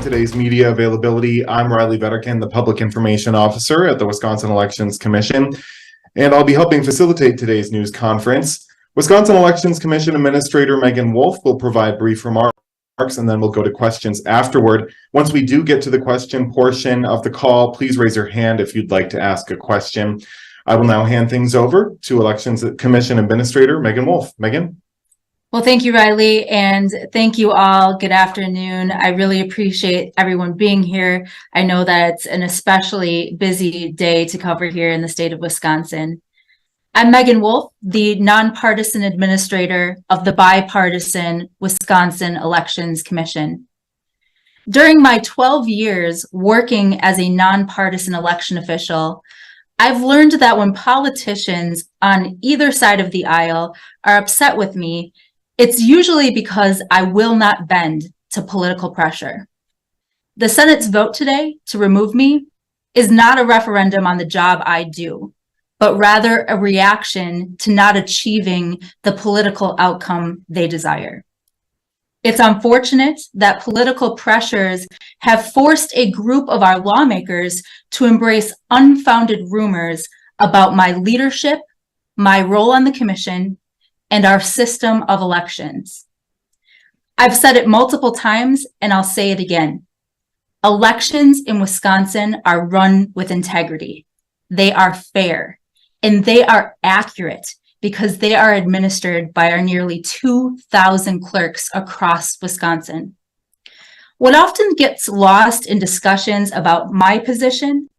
today's media availability. I'm Riley Vetterkin, the Public Information Officer at the Wisconsin Elections Commission, and I'll be helping facilitate today's news conference. Wisconsin Elections Commission Administrator Meagan Wolfe will provide brief remarks, and then we'll go to questions afterward. Once we do get to the question portion of the call, please raise your hand if you'd like to ask a question. I will now hand things over to Elections Commission Administrator Meagan Wolfe. Meagan? Well, thank you, Riley, and thank you all. Good afternoon. I really appreciate everyone being here. I know that it's an especially busy day to cover here in the state of Wisconsin. I'm Meagan Wolfe, the nonpartisan administrator of the bipartisan Wisconsin Elections Commission. During my 12 years working as a nonpartisan election official, I've learned that when politicians on either side of the aisle are upset with me, it's usually because I will not bend to political pressure. The Senate's vote today to remove me is not a referendum on the job I do, but rather a reaction to not achieving the political outcome they desire. It's unfortunate that political pressures have forced a group of our lawmakers to embrace unfounded rumors about my leadership, my role on the commission, and our system of elections. I've said it multiple times, and I'll say it again. Elections in Wisconsin are run with integrity. They are fair, and they are accurate because they are administered by our nearly 2,000 clerks across Wisconsin. What often gets lost in discussions about my position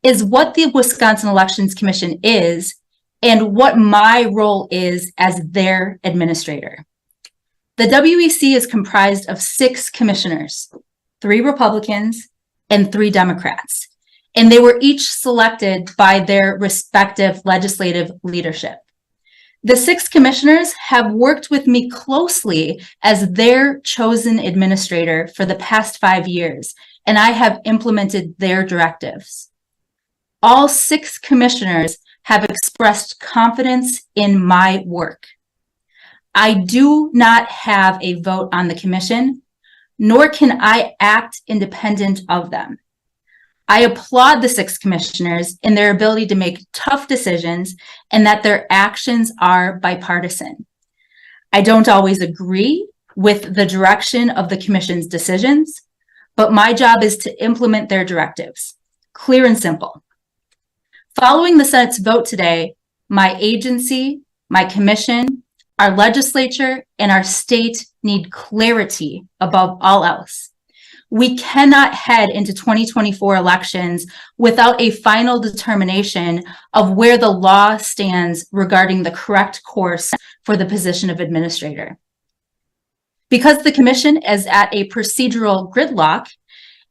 is what the Wisconsin Elections Commission is and what my role is as their administrator. The WEC is comprised of 6 commissioners, 3 Republicans and 3 Democrats, and they were each selected by their respective legislative leadership. The 6 commissioners have worked with me closely as their chosen administrator for the past 5 years, and I have implemented their directives. All 6 commissioners have expressed confidence in my work. I do not have a vote on the commission, nor can I act independent of them. I applaud the 6 commissioners in their ability to make tough decisions and that their actions are bipartisan. I don't always agree with the direction of the commission's decisions, but my job is to implement their directives, clear and simple. Following the Senate's vote today, my agency, my commission, our legislature, and our state need clarity above all else. We cannot head into 2024 elections without a final determination of where the law stands regarding the correct course for the position of administrator. Because the commission is at a procedural gridlock,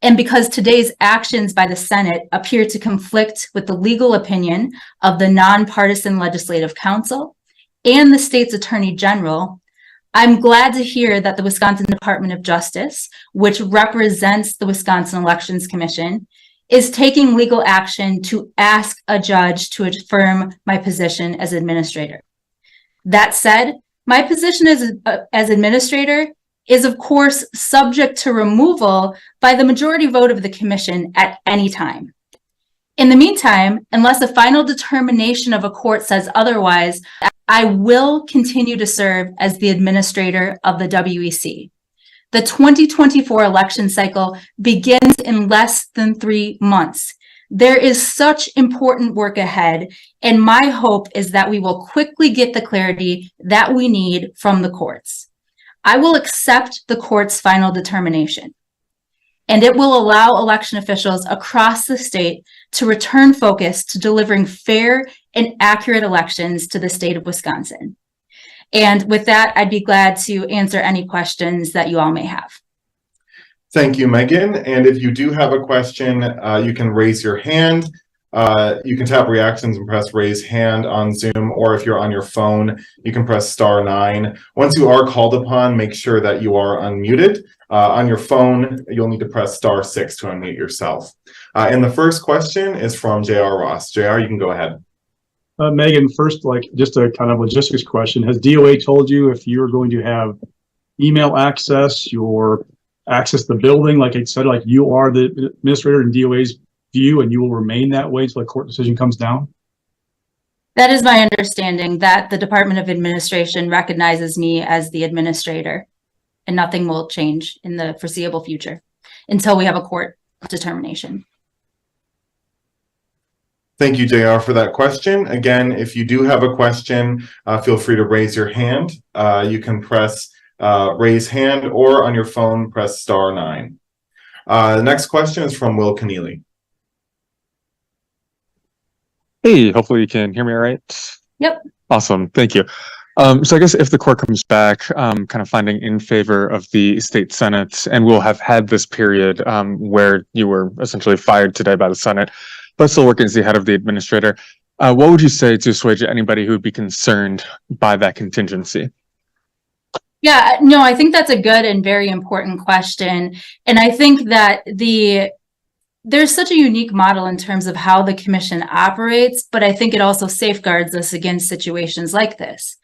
and because today's actions by the Senate appear to conflict with the legal opinion of the Nonpartisan Legislative Council and the state's Attorney General, I'm glad to hear that the Wisconsin Department of Justice, which represents the Wisconsin Elections Commission, is taking legal action to ask a judge to affirm my position as administrator. That said, my position as administrator is, of course, subject to removal by the majority vote of the commission at any time. In the meantime, unless a final determination of a court says otherwise, I will continue to serve as the administrator of the WEC. The 2024 election cycle begins in less than 3 months. There is such important work ahead, and my hope is that we will quickly get the clarity that we need from the courts. I will accept the court's final determination, and it will allow election officials across the state to return focus to delivering fair and accurate elections to the state of Wisconsin. And with that, I'd be glad to answer any questions that you all may have. Thank you, Meagan. And if you do have a question, you can raise your hand. You can tap reactions and press raise hand on Zoom, or if you're on your phone, you can press *9. Once you are called upon, make sure that you are unmuted. On your phone, you'll need to press *6 to unmute yourself. And the first question is from J.R. Ross. J.R., you can go ahead. Meagan, first, just a kind of logistics question. Has DOA told you if you're going to have email access, your access the building? Like it said, like you are the administrator in DOA's view, and you will remain that way until a court decision comes down? That is my understanding, that the Department of Administration recognizes me as the administrator, and nothing will change in the foreseeable future until we have a court determination. Thank you, JR, for that question. Again, if you do have a question, feel free to raise your hand. You can press raise hand, or on your phone, press *9. The next question is from Will Keneally. Hey, hopefully you can hear me all right. Yep. Awesome. Thank you. So I guess if the court comes back, kind of finding in favor of the state Senate, and we'll have had this period where you were essentially fired today by the Senate, but still working as the head of the administrator, what would you say to assuage anybody who would be concerned by that contingency? Yeah, no, I think that's a good and very important question. And I think that there's such a unique model in terms of how the commission operates, but I think it also safeguards us against situations like this.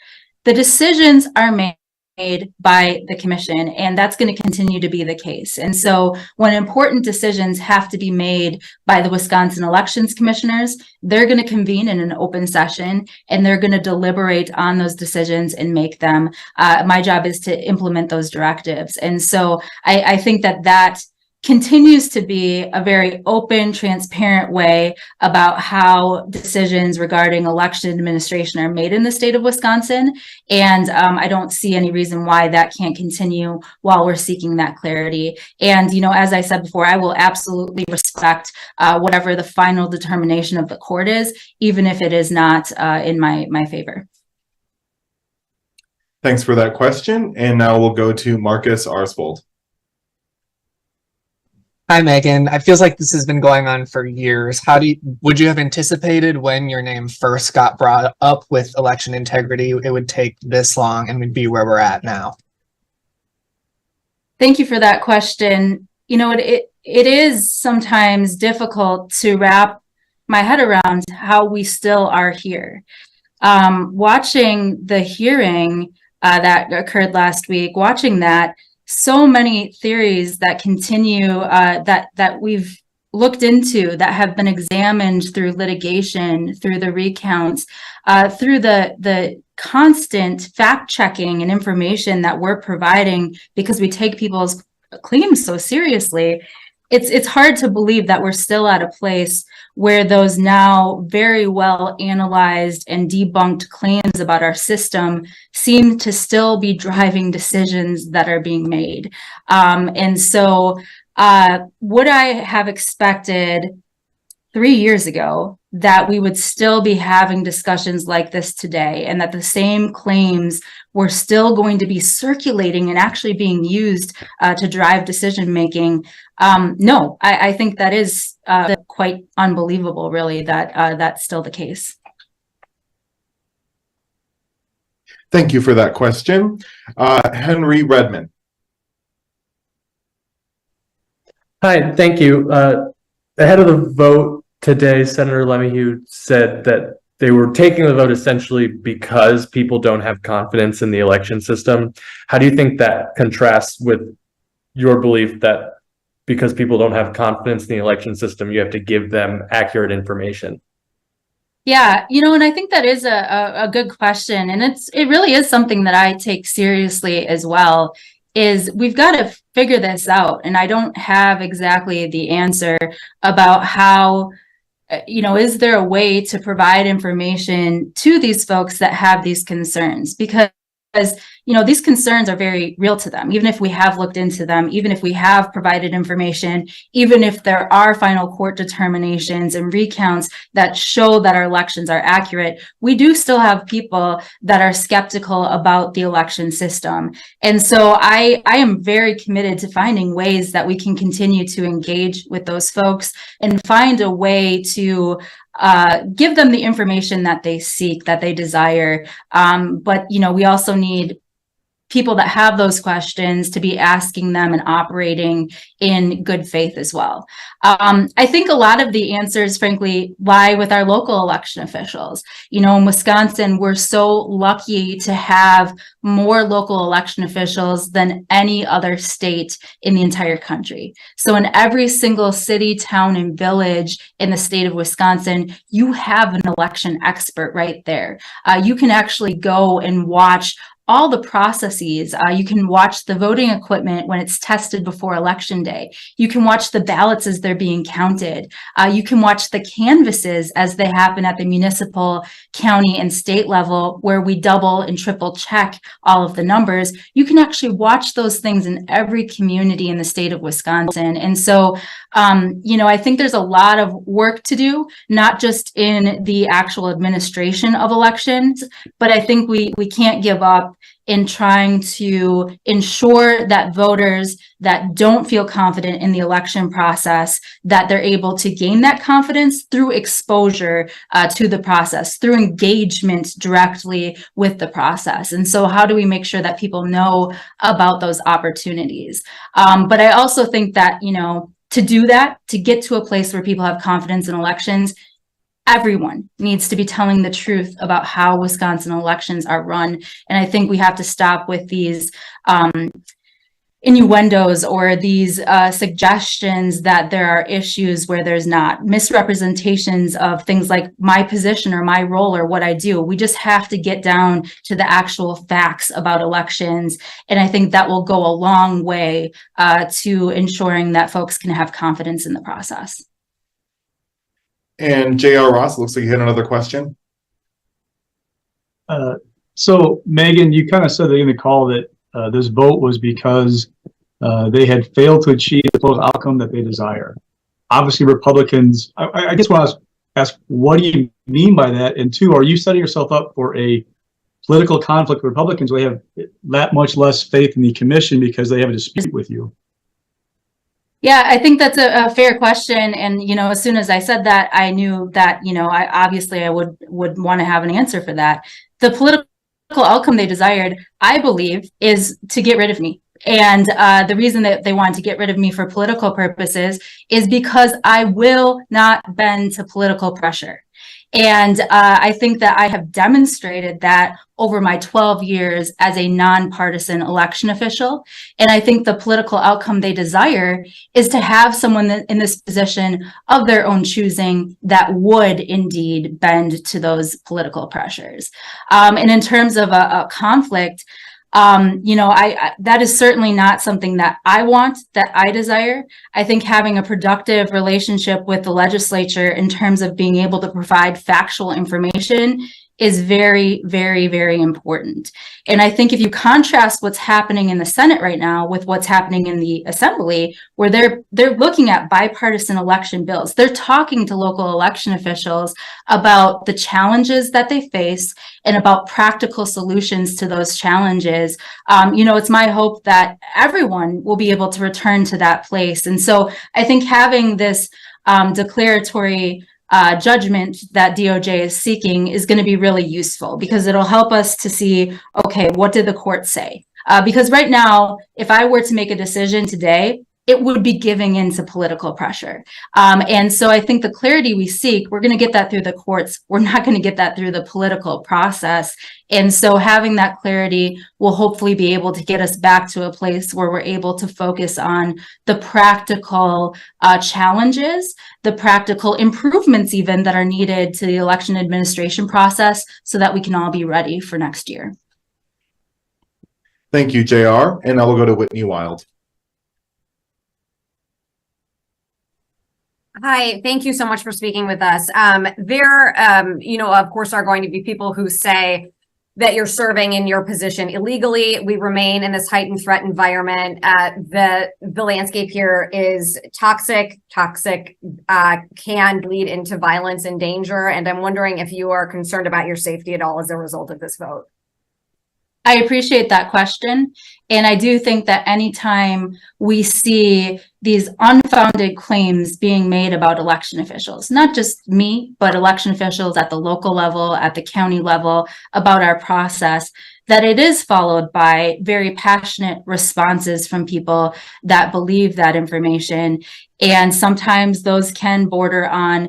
The decisions are made by the commission, and that's going to continue to be the case. And so when important decisions have to be made by the Wisconsin elections commissioners, they're going to convene in an open session, and they're going to deliberate on those decisions and make them. My job is to implement those directives. And so I think that continues to be a very open, transparent way about how decisions regarding election administration are made in the state of Wisconsin. And I don't see any reason why that can't continue while we're seeking that clarity. And, you know, as I said before, I will absolutely respect whatever the final determination of the court is, even if it is not in my favor. Thanks for that question. And now we'll go to Marcus Arsvold. Hi, Megan. It feels like this has been going on for years. Would you have anticipated when your name first got brought up with election integrity, it would take this long and we'd be where we're at now? Thank you for that question. You know, it is sometimes difficult to wrap my head around how we still are here. Watching the hearing that occurred last week, watching that, so many theories that continue that we've looked into, that have been examined through litigation, through the recounts, through the constant fact checking and information that we're providing because we take people's claims so seriously. It's hard to believe that we're still at a place where those now very well analyzed and debunked claims about our system seem to still be driving decisions that are being made. And so would I have expected 3 years ago that we would still be having discussions like this today, and that the same claims were still going to be circulating and actually being used to drive decision making? No, I think that is quite unbelievable, really, that that's still the case. Thank you for that question. Henry Redmond. Hi, thank you. Ahead of the vote today, Senator Lemieux said that they were taking the vote essentially because people don't have confidence in the election system. How do you think that contrasts with your belief that because people don't have confidence in the election system, you have to give them accurate information? Yeah, you know, and I think that is a good question. And it really is something that I take seriously as well, is we've got to figure this out. And I don't have exactly the answer about how, you know, is there a way to provide information to these folks that have these concerns? Because, you know, these concerns are very real to them, even if we have looked into them, even if we have provided information, even if there are final court determinations and recounts that show that our elections are accurate, we do still have people that are skeptical about the election system. And so I am very committed to finding ways that we can continue to engage with those folks and find a way to give them the information that they seek, that they desire. But, you know, we also need people that have those questions to be asking them and operating in good faith as well. I think a lot of the answers, frankly, lie with our local election officials. You know, in Wisconsin, we're so lucky to have more local election officials than any other state in the entire country. So in every single city, town, and village in the state of Wisconsin, you have an election expert right there. You can actually go and watch all the processes. You can watch the voting equipment when it's tested before election day. You can watch the ballots as they're being counted. You can watch the canvasses as they happen at the municipal, county, and state level, where we double and triple check all of the numbers. You can actually watch those things in every community in the state of Wisconsin. And so, you know, I think there's a lot of work to do, not just in the actual administration of elections, but I think we can't give up in trying to ensure that voters that don't feel confident in the election process, that they're able to gain that confidence through exposure to the process, through engagement directly with the process. And so how do we make sure that people know about those opportunities? But I also think that, you know, to do that, to get to a place where people have confidence in elections, everyone needs to be telling the truth about how Wisconsin elections are run. And I think we have to stop with these innuendos or these suggestions that there are issues where there's not, misrepresentations of things like my position or my role or what I do. We just have to get down to the actual facts about elections. And I think that will go a long way to ensuring that folks can have confidence in the process. And J.R. Ross, looks like you had another question. So Megan, you kind of said in the call that this vote was because they had failed to achieve the political outcome that they desire. Obviously, Republicans, I guess want to ask, what do you mean by that? And two, are you setting yourself up for a political conflict with Republicans? They have that much less faith in the commission because they have a dispute with you. Yeah, I think that's a fair question. And, you know, as soon as I said that, I knew that, you know, I would want to have an answer for that. The political outcome they desired, I believe, is to get rid of me. And the reason that they wanted to get rid of me for political purposes is because I will not bend to political pressure. And I think that I have demonstrated that over my 12 years as a nonpartisan election official. And I think the political outcome they desire is to have someone in this position of their own choosing that would indeed bend to those political pressures. And in terms of a conflict, you know, that is certainly not something that I want, that I desire. I think having a productive relationship with the legislature in terms of being able to provide factual information is very, very, very important. And I think if you contrast what's happening in the Senate right now with what's happening in the Assembly, where they're looking at bipartisan election bills, they're talking to local election officials about the challenges that they face and about practical solutions to those challenges. You know, it's my hope that everyone will be able to return to that place. And so I think having this declaratory judgment that DOJ is seeking is going to be really useful, because it'll help us to see, okay, what did the court say? Because right now, if I were to make a decision today, it would be giving into political pressure. And so I think the clarity we seek, we're going to get that through the courts. We're not going to get that through the political process. And so having that clarity will hopefully be able to get us back to a place where we're able to focus on the practical challenges, the practical improvements even that are needed to the election administration process, so that we can all be ready for next year. Thank you, JR. And now we'll go to Whitney Wild. Hi, thank you so much for speaking with us. You know, of course, are going to be people who say that you're serving in your position illegally. We remain in this heightened threat environment. The landscape here is toxic, can lead into violence and danger. And I'm wondering if you are concerned about your safety at all as a result of this vote. I appreciate that question. And I do think that anytime we see these unfounded claims being made about election officials, not just me, but election officials at the local level, at the county level, about our process, that it is followed by very passionate responses from people that believe that information. And sometimes those can border on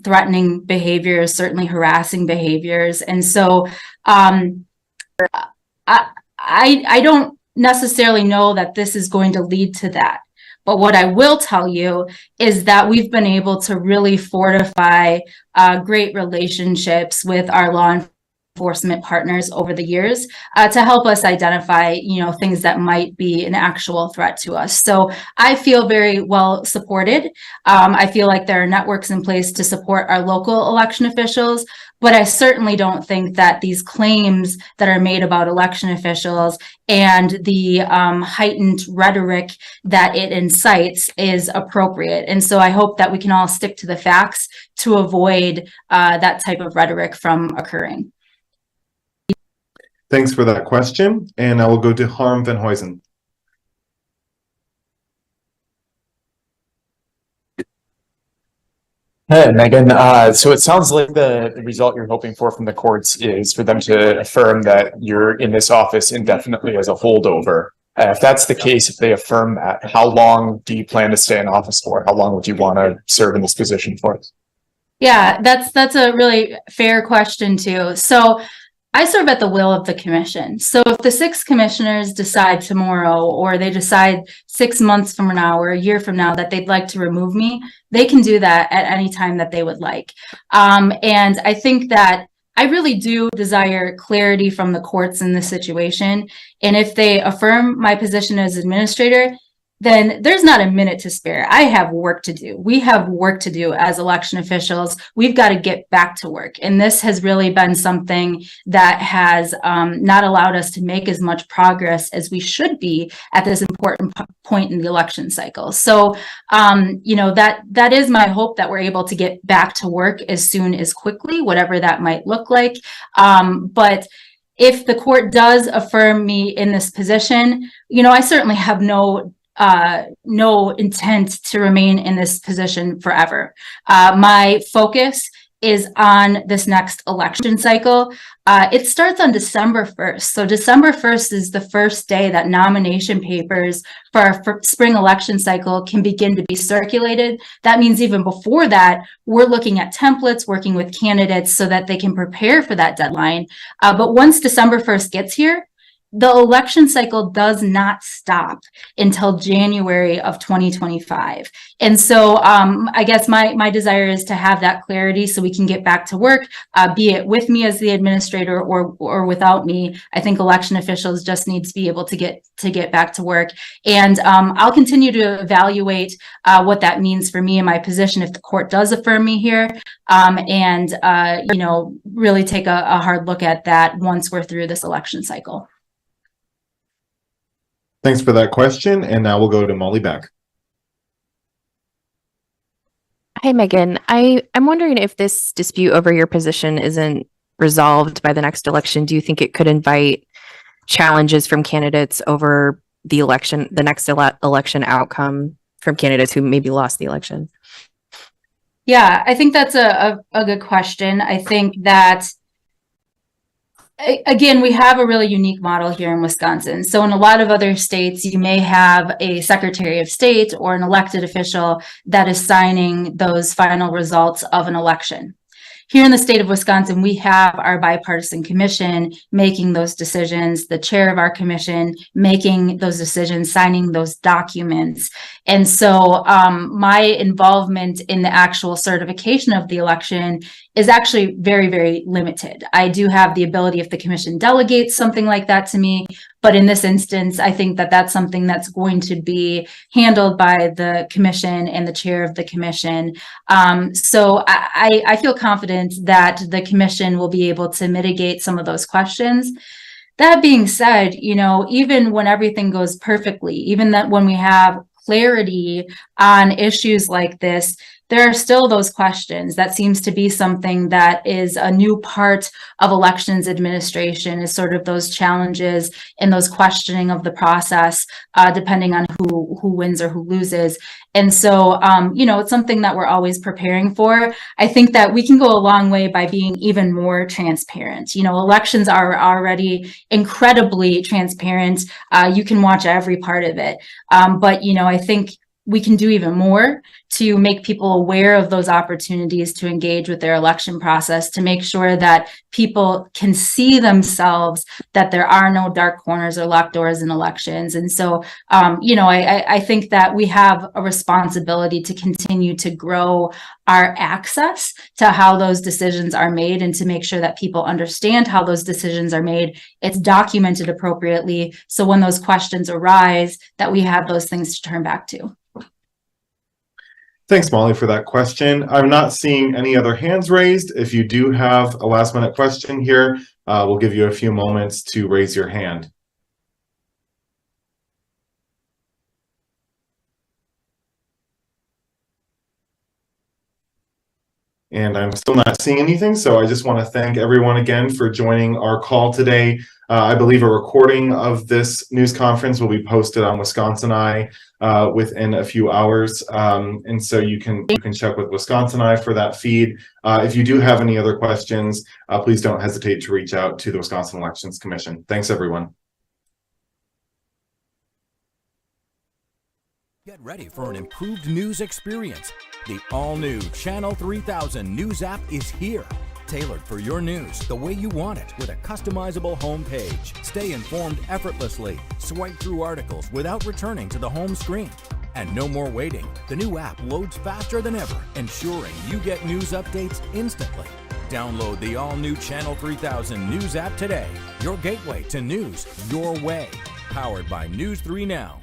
threatening behaviors, certainly harassing behaviors. And so I don't necessarily know that this is going to lead to that. But what I will tell you is that we've been able to really fortify great relationships with our law enforcement partners over the years to help us identify, things that might be an actual threat to us. So I feel very well supported. I feel like there are networks in place to support our local election officials, but I certainly don't think that these claims that are made about election officials and the heightened rhetoric that it incites is appropriate. And so I hope that we can all stick to the facts to avoid that type of rhetoric from occurring. Thanks for that question. And I will go to Harm van Huysen. Hey, Megan. So it sounds like the result you're hoping for from the courts is for them to affirm that you're in this office indefinitely as a holdover. If that's the case, if they affirm that, how long do you plan to stay in office for? How long would you want to serve in this position for? Yeah, that's a really fair question too. So I serve at the will of the commission. So if the 6 commissioners decide tomorrow, or they decide 6 months from now or a year from now that they'd like to remove me, they can do that at any time that they would like. And I think that I really do desire clarity from the courts in this situation. And if they affirm my position as administrator, then there's not a minute to spare. I have work to do. We have work to do as election officials. We've got to get back to work. And this has really been something that has not allowed us to make as much progress as we should be at this important point in the election cycle. So, that is my hope, that we're able to get back to work as soon as quickly, whatever that might look like. But if the court does affirm me in this position, I certainly have no intent to remain in this position forever. My focus is on this next election cycle. It starts on December 1st. So December 1st is the first day that nomination papers for our spring election cycle can begin to be circulated. That means even before that, we're looking at templates, working with candidates so that they can prepare for that deadline. But once December 1st gets here, the election cycle does not stop until January of 2025. And so I guess my desire is to have that clarity so we can get back to work, be it with me as the administrator or without me. I think election officials just need to be able to get back to work. And I'll continue to evaluate what that means for me and my position if the court does affirm me here, and really take a hard look at that once we're through this election cycle. Thanks for that question. And now we'll go to Molly Beck. Hi, Megan. I'm wondering if this dispute over your position isn't resolved by the next election. Do you think it could invite challenges from candidates over the election, the next election outcome from candidates who maybe lost the election? Yeah, I think that's a good question. I think that again, we have a really unique model here in Wisconsin. So in a lot of other states, you may have a Secretary of State or an elected official that is signing those final results of an election. Here in the state of Wisconsin, we have our bipartisan commission making those decisions, the chair of our commission making those decisions, signing those documents. And so my involvement in the actual certification of the election is actually very, very limited. I do have the ability, if the commission delegates something like that to me, but in this instance, I think that that's something that's going to be handled by the commission and the chair of the commission. So I feel confident that the commission will be able to mitigate some of those questions. That being said, even when everything goes perfectly, even that when we have clarity on issues like this, there are still those questions. That seems to be something that is a new part of elections administration, is sort of those challenges and those questioning of the process, depending on who wins or who loses. And so, it's something that we're always preparing for. I think that we can go a long way by being even more transparent. Elections are already incredibly transparent. You can watch every part of it. But I think we can do even more to make people aware of those opportunities to engage with their election process, to make sure that people can see themselves, that there are no dark corners or locked doors in elections. And so, I think that we have a responsibility to continue to grow our access to how those decisions are made, and to make sure that people understand how those decisions are made. It's documented appropriately, so when those questions arise, that we have those things to turn back to. Thanks, Molly, for that question. I'm not seeing any other hands raised. If you do have a last minute question here, we'll give you a few moments to raise your hand. And I'm still not seeing anything, so I just want to thank everyone again for joining our call today. I believe a recording of this news conference will be posted on Wisconsin Eye within a few hours, and so you can check with Wisconsin Eye for that feed. If you do have any other questions, please don't hesitate to reach out to the Wisconsin Elections Commission. Thanks, everyone. Get ready for an improved news experience. The all-new Channel 3000 news app is here. Tailored for your news the way you want it, with a customizable homepage. Stay informed effortlessly. Swipe through articles without returning to the home screen. And no more waiting. The new app loads faster than ever, ensuring you get news updates instantly. Download the all-new Channel 3000 news app today. Your gateway to news your way. Powered by News 3 Now.